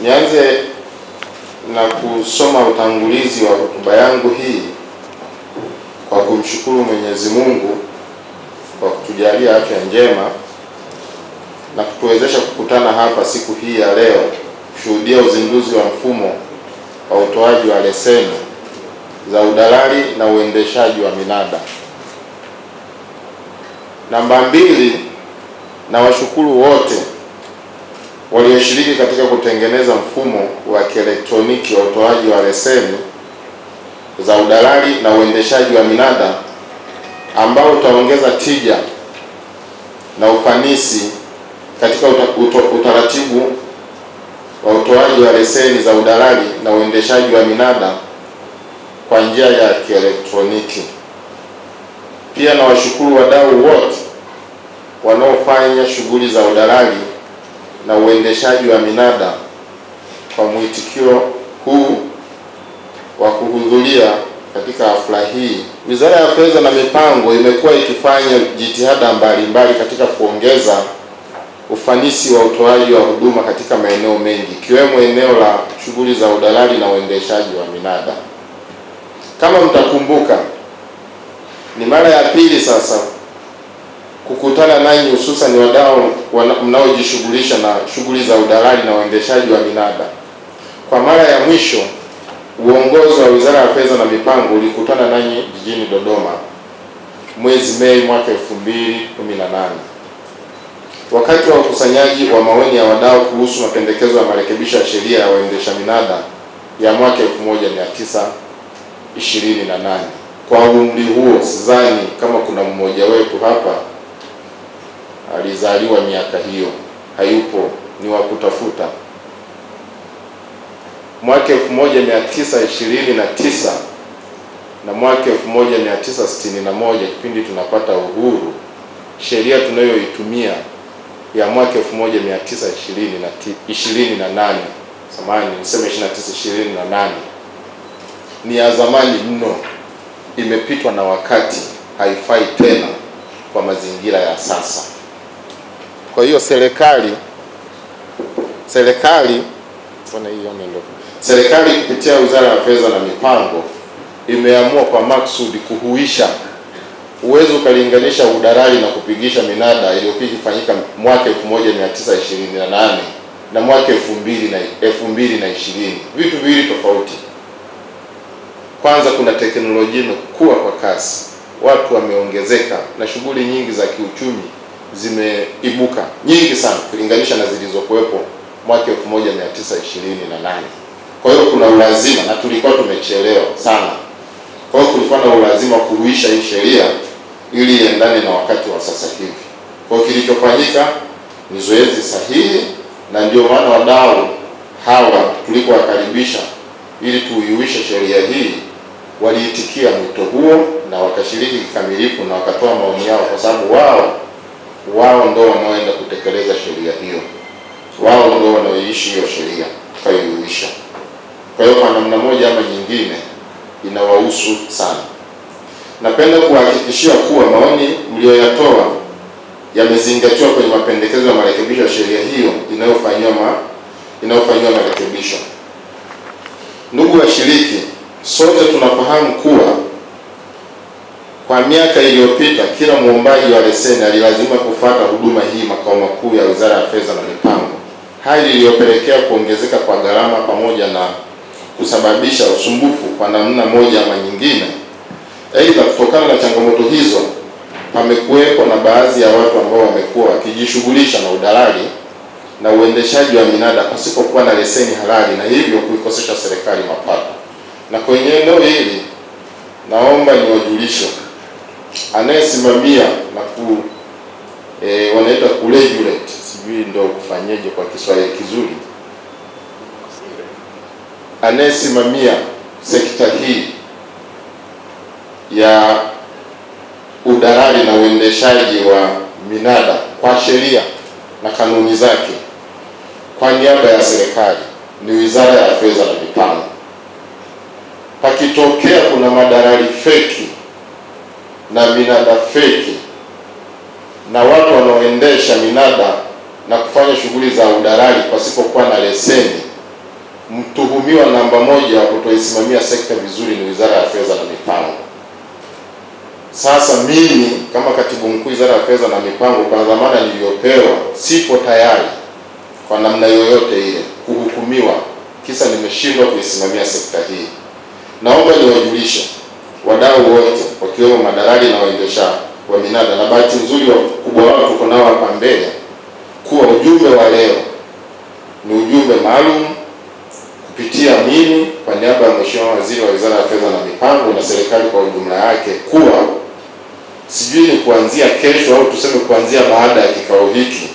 Nianze na kusoma utangulizi wa hotuba yangu hii kwa kumshukuru Mwenyezi Mungu kwa kutujalia afya njema na kutuwezesha kukutana hapa siku hii ya leo kushuhudia uzinduzi wa mfumo wa utoaji wa leseni za udalali na uendeshaji wa minada. Namba 2, na washukuru wote walioshiriki katika kutengeneza mfumo wa kielektroniki wa utoaji wa leseni za udalali na uendeshaji wa minada ambao utaongeza tija na ufanisi katika utaratibu wa utoaji wa leseni za udalali na uendeshaji wa minada kwa njia ya kielektroniki. Pia na washukuru wadau wote wanaofanya shughuli za udalali na uendeshaji wa minada kwa mwitikio huu wa kuhudhuria katika hafla hii. Wizara ya Fedha na Mipango imekuwa ikifanya jitihada mbalimbali katika kuongeza ufanisi wa utoaji wa huduma katika maeneo mengi, ikiwemo eneo la shughuli za udalali na uendeshaji wa minada. Kama mtakumbuka, ni mara ya pili sasa kukutana nanyi, hususan wadau mnaojishughulisha na shughuli za udalali na uendeshaji wa minada. Kwa mara ya mwisho, uongozi wa Wizara ya Fedha na Mipango ulikutana nanyi jijini Dodoma mwezi Mei mwaka 2018 wakati wa ukusanyaji wa maoni ya wadau kuhusu mapendekezo ya marekebisho ya sheria ya waendesha minada ya mwaka 1928. Kwa umri huo, sidhani kama kuna mmoja wetu hapa alizaliwa miaka hiyo. Hayupo, ni wa kutafuta. Mwaka 1929 na mwaka 1961, kipindi tunapata uhuru, sheria tunayoitumia ya mwaka 1928, niseme 2928, ni ya zamani mno, imepitwa na wakati, haifai tena kwa mazingira ya sasa. Kwa hiyo serikali kupitia Wizara ya Fedha na Mipango imeamua kwa maksudi kuhuisha. Uwezo ukalinganisha udalali na kupigisha minada iliyokuwa ikifanyika mwaka 1928 na mwaka 2020, vitu viwili tofauti. Kwanza, kuna teknolojia imekua kwa kasi, watu wameongezeka na shughuli nyingi za kiuchumi zimeibuka nyingi sana kulinganisha na zilizokuwepo mwaka 1928. Kwa hiyo kuna ulazima, na tulikuwa tumechelewa sana. Kwa hiyo kulikuwa na ulazima kuhuisha hii sheria ili iendane na wakati wa sasa hivi. Kwa hiyo kilichofanyika ni zoezi sahihi, na ndio maana wadau hawa tulikowakaribisha ili tuihuishe sheria hii waliitikia mwito huo na wakashiriki kikamilifu na wakatoa maoni yao, kwa sababu wao ndio wanaoenda kutekeleza sheria hiyo. Wao ndio wanaoishi hiyo sheria tukaihuisha. Kwa hiyo kwa namna moja ama nyingine inawahusu sana. Napenda kuhakikishia kuwa maoni mlioyatoa yamezingatiwa kwenye mapendekezo ya marekebisho ya sheria hiyo inayofanywa marekebisho. Ndugu washiriki, sote tunafahamu kuwa kwa miaka iliyopita kila muombaji wa leseni alilazima kufuata huduma hii makao makuu ya Wizara ya Fedha na Mipango, hali iliyopelekea kuongezeka kwa gharama pamoja na kusababisha usumbufu kwa namna moja ama nyingine. Aidha, kutokana na changamoto hizo, pamekuwepo na baadhi ya watu ambao wamekuwa wakijishughulisha na udalali na uendeshaji wa minada pasipokuwa na leseni halali, na hivyo kuikosesha serikali mapato. Na kwenye eneo hili naomba niwajulishe, anayesimamia na wanaita kuregulate, sijui ndio kufanyeje kwa Kiswahili kizuri, anayesimamia sekta hii ya udalali na uendeshaji wa minada kwa sheria na kanuni zake kwa niaba ya serikali ni Wizara ya Fedha na Mipango. Pakitokea kuna madalali feki na minada feki na watu wanaoendesha minada na kufanya shughuli za udalali pasipokuwa na leseni, watuhumiwa namba moja wa kutoisimamia sekta vizuri ni Wizara ya Fedha na Mipango. Sasa mimi kama katibu mkuu Wizara ya Fedha na Mipango, kwa dhamana niliyopewa, sipo tayari kwa namna yoyote ile kuhukumiwa kisa nimeshindwa kuisimamia sekta hii. Naomba niwajulishe wadau wote wakiwemo madalali na waendesha wa minada, na bahati nzuri wakubwa wao tuko nao hapa mbele, kuwa ujumbe wa leo ni ujumbe maalum kupitia mimi kwa niaba ya Mheshimiwa Waziri wa Wizara ya Fedha na Mipango na serikali kwa ujumla yake, kuwa sijui ni kuanzia kesho au tuseme kuanzia baada ya kikao hiki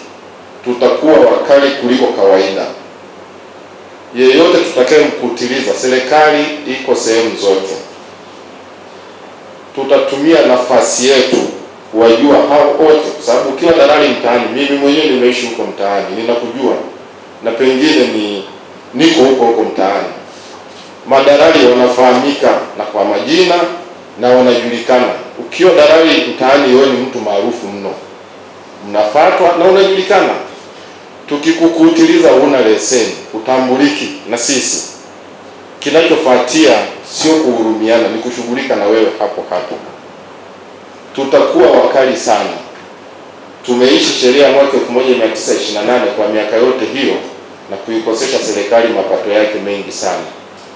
tutakuwa wakali kuliko kawaida. Yeyote tutakayemkutiliza, serikali iko sehemu zote, tutatumia nafasi yetu wajua hao wote, kwa sababu ukiwa dalali mtaani, mimi mwenyewe nimeishi huko mtaani, ninakujua na pengine niko huko mtaani. Madalali wanafahamika na kwa majina na wanajulikana. Ukiwa dalali mtaani, wewe ni mtu maarufu mno, mnafuatwa na unajulikana. Tukikukutiliza una leseni, utambuliki na sisi, kinachofuatia sio kuhurumiana, ni kushughulika na wewe hapo hapo. Tutakuwa wakali sana. Tumeishi sheria mwaka 1928 kwa miaka yote hiyo na kuikosesha serikali mapato yake mengi sana,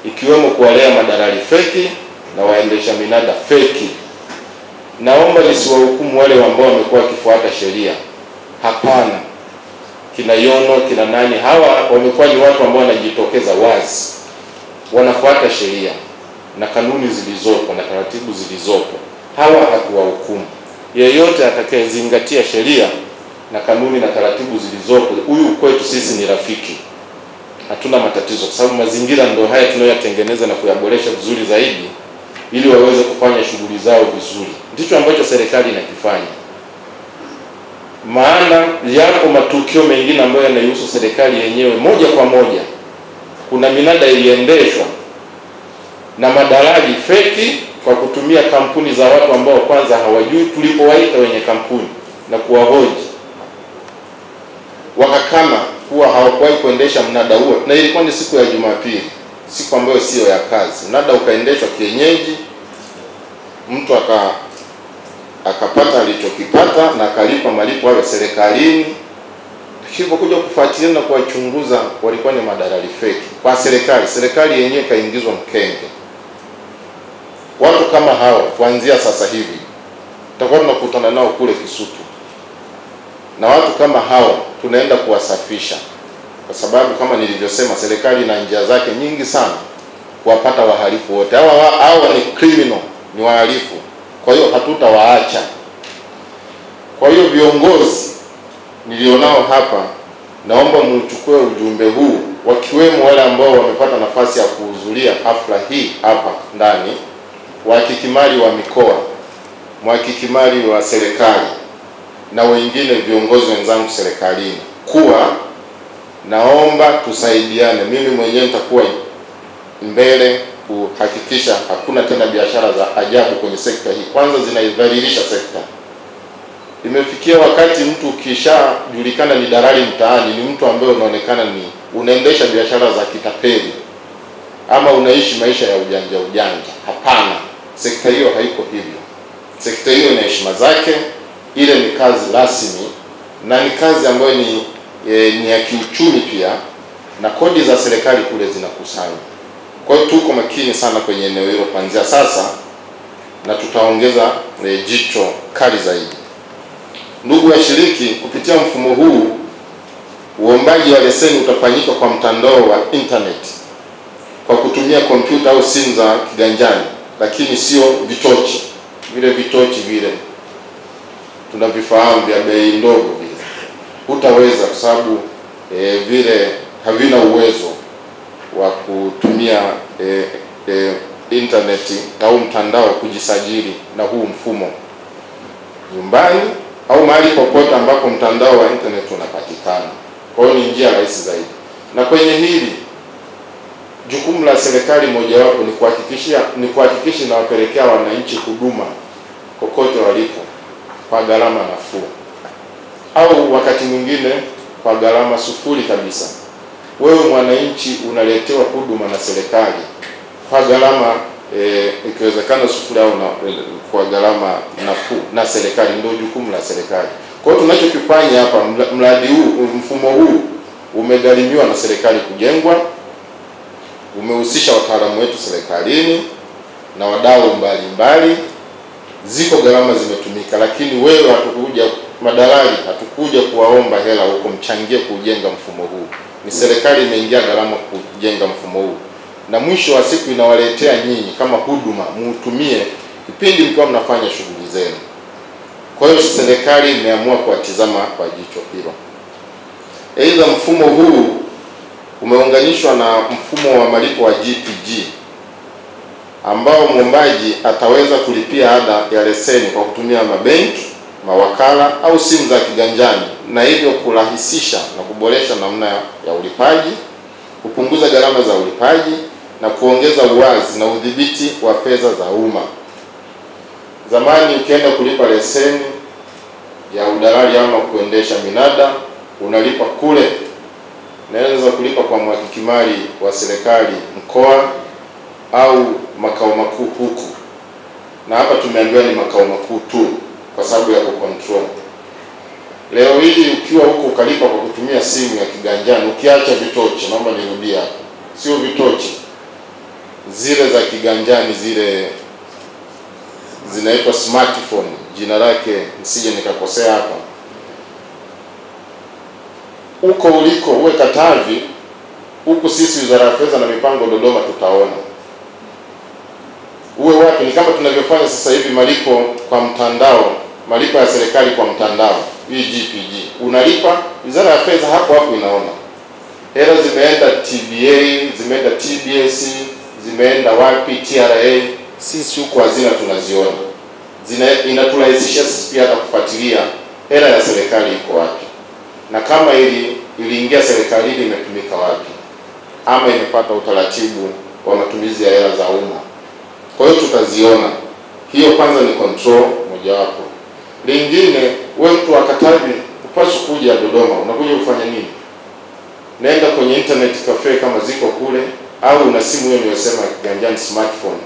ikiwemo kuwalea madalali feki na waendesha minada feki. Naomba nisiwahukumu wale ambao wamekuwa wakifuata sheria. Hapana. Kina Yono, kina nani, hawa wamekuwa ni watu ambao wanajitokeza wazi, wanafuata sheria na kanuni zilizopo na taratibu zilizopo. Hawa hatuwahukumu. Yeyote atakayezingatia sheria na kanuni na taratibu zilizopo, huyu kwetu sisi ni rafiki, hatuna matatizo, kwa sababu mazingira ndio haya tunayoyatengeneza na kuyaboresha vizuri zaidi ili waweze kufanya shughuli zao vizuri. Ndicho ambacho serikali inakifanya. Maana yapo matukio mengine ambayo yanahusu serikali yenyewe moja kwa moja. Kuna minada iliendeshwa na madalali feki kwa kutumia kampuni za watu ambao kwanza hawajui. Tulipowaita wenye kampuni na kuwahoji, wakakana kuwa hawakuwahi kuendesha mnada huo, na ilikuwa ni siku ya Jumapili, siku ambayo sio ya kazi. Mnada ukaendeshwa kienyeji, mtu akapata alichokipata na akalipa malipo hayo serikalini. Tulipokuja kufuatilia na kuwachunguza, walikuwa ni madalali feki kwa serikali yenyewe kaingizwa mkenge. Watu kama hao kuanzia sasa hivi tutakuwa tunakutana nao kule Kisutu, na watu kama hao tunaenda kuwasafisha, kwa sababu kama nilivyosema, serikali na njia zake nyingi sana kuwapata wahalifu wote. Hao ni criminal, ni wahalifu. Kwa hiyo hatutawaacha. Kwa hiyo viongozi nilionao hapa, naomba mchukue ujumbe huu, wakiwemo wale ambao wamepata nafasi ya kuhudhuria hafla hii hapa ndani, wahakikimali wa mikoa, mhakikimali wa serikali na wengine viongozi wenzangu serikalini, kuwa naomba tusaidiane. Mimi mwenyewe nitakuwa mbele kuhakikisha hakuna tena biashara za ajabu kwenye sekta hii. Kwanza zinaidhalilisha sekta. Imefikia wakati mtu kishajulikana ni dalali mtaani, ni mtu ambaye unaonekana ni unaendesha biashara za kitapeli ama unaishi maisha ya ujanja. Hapana, sekta hiyo haiko hivyo. Sekta hiyo ina heshima zake. Ile ni kazi rasmi na ni kazi ambayo ni ya kiuchumi pia, na kodi za serikali kule zinakusanywa. Kwa hiyo tuko makini sana kwenye eneo hilo kuanzia sasa, na tutaongeza jicho kali zaidi. Ndugu washiriki, kupitia mfumo huu uombaji wa leseni utafanyika kwa mtandao wa internet kwa kutumia kompyuta au simu za kiganjani, lakini sio vitochi. Vitochi vile tunavifahamu vya bei ndogo vile hutaweza, kwa sababu vile havina uwezo wa kutumia internet au mtandao kujisajili na huu mfumo nyumbani au mahali popote ambapo mtandao wa internet unapatikana. Kwa hiyo ni njia rahisi zaidi. Na kwenye hili jukumu la serikali mojawapo ni kuhakikisha na wapelekea wananchi huduma kokote walipo kwa gharama nafuu, au wakati mwingine kwa gharama sufuri kabisa. wewe mwananchi unaletewa huduma na serikali kwa gharama ikiwezekana sufuri au kwa gharama nafuu na serikali, ndio jukumu la serikali. Kwa hiyo tunachokifanya hapa, mradi huu, mfumo huu umegharimiwa na serikali kujengwa, umehusisha wataalamu wetu serikalini na wadau mbalimbali, ziko gharama zimetumika, lakini wewe hatukuja madalali, hatukuja kuwaomba hela huko mchangie kujenga mfumo huu. Ni serikali imeingia gharama kujenga mfumo huu, na mwisho wa siku inawaletea nyinyi kama huduma muutumie kipindi mkiwa mnafanya shughuli zenu. Kwa hiyo serikali imeamua kuwatizama kwa jicho hilo. Aidha, mfumo huu umeunganishwa na mfumo wa malipo wa GPG ambao mwombaji ataweza kulipia ada ya leseni kwa kutumia mabenki, mawakala au simu za kiganjani, na hivyo kurahisisha na kuboresha namna ya ulipaji, kupunguza gharama za ulipaji na kuongeza uwazi na udhibiti wa fedha za umma. Zamani ukienda kulipa leseni ya udalali ama kuendesha minada, unalipa kule, naweza kulipa kwa mhakiki mali wa serikali mkoa au makao makuu huku, na hapa tumeambiwa ni makao makuu tu kwa sababu ya kucontrol. Leo hii ukiwa huko ukalipa kwa kutumia simu ya kiganjani, ukiacha vitochi, naomba nirudie hapo, sio vitochi, zile za kiganjani, zile zinaitwa smartphone, jina lake nisije nikakosea hapa. Uko uliko, uwe Katavi, huku sisi Wizara ya Fedha na Mipango Dodoma tutaona. Uwe wapi, ni kama tunavyofanya sasa hivi malipo kwa mtandao, malipo ya serikali kwa mtandao, hii GPG. Unalipa, Wizara ya Fedha hapo hapo inaona. Hela zimeenda TBA, zimeenda TBS, zimeenda wapi, TRA, sisi huko hazina tunaziona. Inaturahisishia sisi pia hata kufuatilia hela ya serikali iko wapi, na kama iliingia serikalini imetumika wapi, ama imefuata utaratibu wa matumizi ya hela za umma. Kwa hiyo tutaziona. Hiyo kwanza ni control mojawapo. Lingine, wewe mtu wa Katavi upaswa kuja Dodoma, unakuja kufanya nini? Nenda kwenye internet cafe kama ziko kule, au una simu hiyo niliyosema kiganjani, smartphone.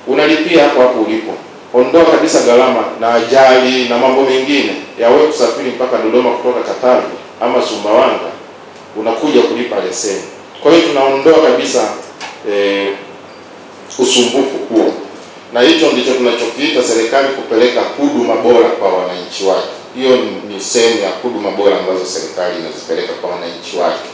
Unalipia hapo hapo ulipo. Ondoa kabisa gharama na ajali na mambo mengine ya wewe kusafiri mpaka Dodoma kutoka Katavi ama Sumbawanga, unakuja kulipa leseni. Kwa hiyo tunaondoa kabisa usumbufu huo, na hicho ndicho tunachokiita serikali kupeleka huduma bora kwa wananchi wake. Hiyo ni sehemu ya huduma bora ambazo serikali inazipeleka kwa wananchi wake.